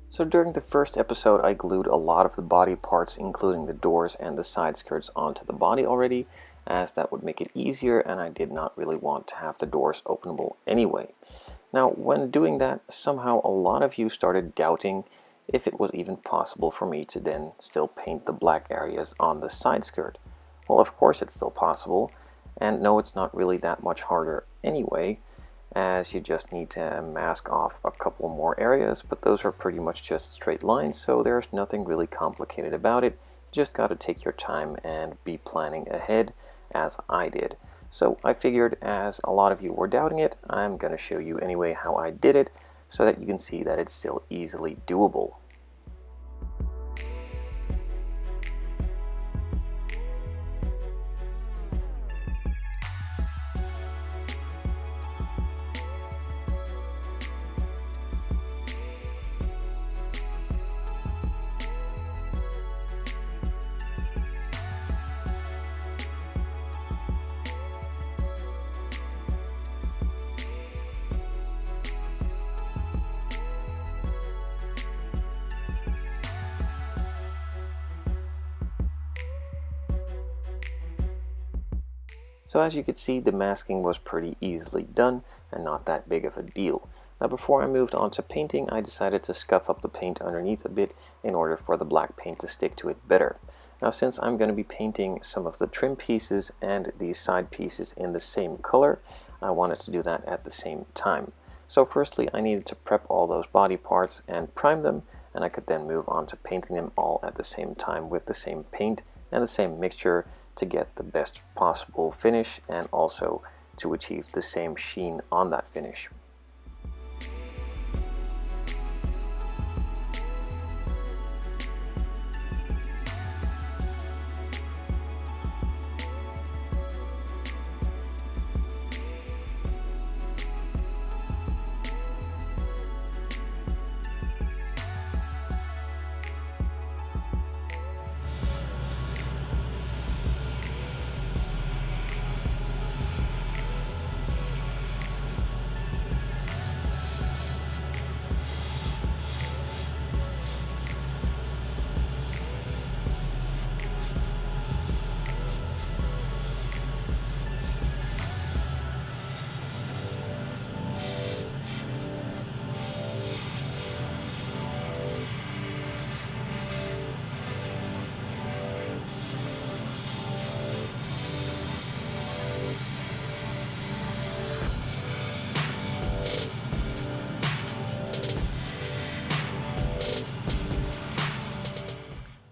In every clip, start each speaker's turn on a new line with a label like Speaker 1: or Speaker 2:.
Speaker 1: So during the first episode I glued a lot of the body parts, including the doors and the side skirts, onto the body already, as that would make it easier and I did not really want to have the doors openable anyway. Now when doing that, somehow a lot of you started doubting if it was even possible for me to then still paint the black areas on the side skirt. Well, of course it's still possible, and no, it's not really that much harder anyway, as you just need to mask off a couple more areas, but those are pretty much just straight lines, so there's nothing really complicated about it. You just got to take your time and be planning ahead, as I did. So I figured, as a lot of you were doubting it, I'm going to show you anyway how I did it, so that you can see that it's still easily doable. So as you can see, the masking was pretty easily done and not that big of a deal. Now before I moved on to painting, I decided to scuff up the paint underneath a bit in order for the black paint to stick to it better. Now since I'm going to be painting some of the trim pieces and these side pieces in the same color, I wanted to do that at the same time. So firstly I needed to prep all those body parts and prime them, and I could then move on to painting them all at the same time with the same paint and the same mixture to get the best possible finish and also to achieve the same sheen on that finish.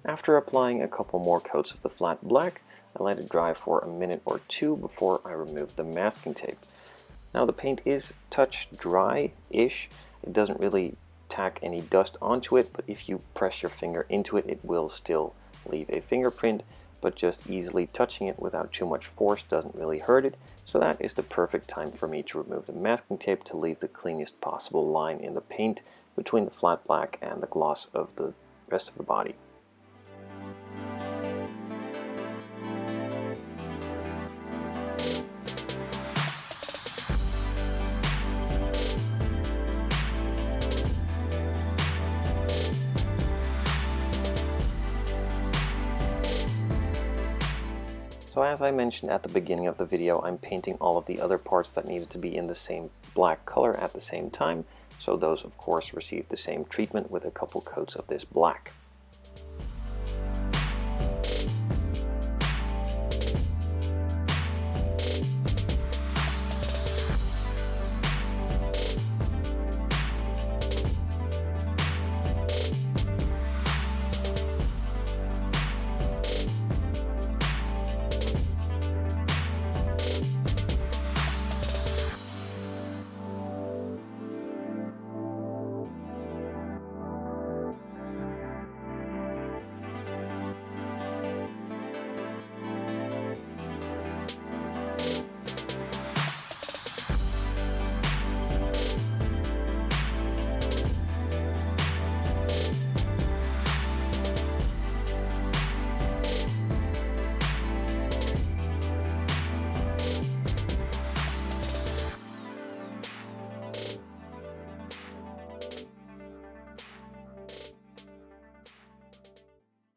Speaker 1: After applying a couple more coats of the flat black, I let it dry for a minute or two before I removed the masking tape. Now the paint is touch dry-ish. It doesn't really tack any dust onto it, but if you press your finger into it, it will still leave a fingerprint, but just easily touching it without too much force doesn't really hurt it, so that is the perfect time for me to remove the masking tape to leave the cleanest possible line in the paint between the flat black and the gloss of the rest of the body. So as I mentioned at the beginning of the video, I'm painting all of the other parts that needed to be in the same black color at the same time, so those of course received the same treatment with a couple coats of this black.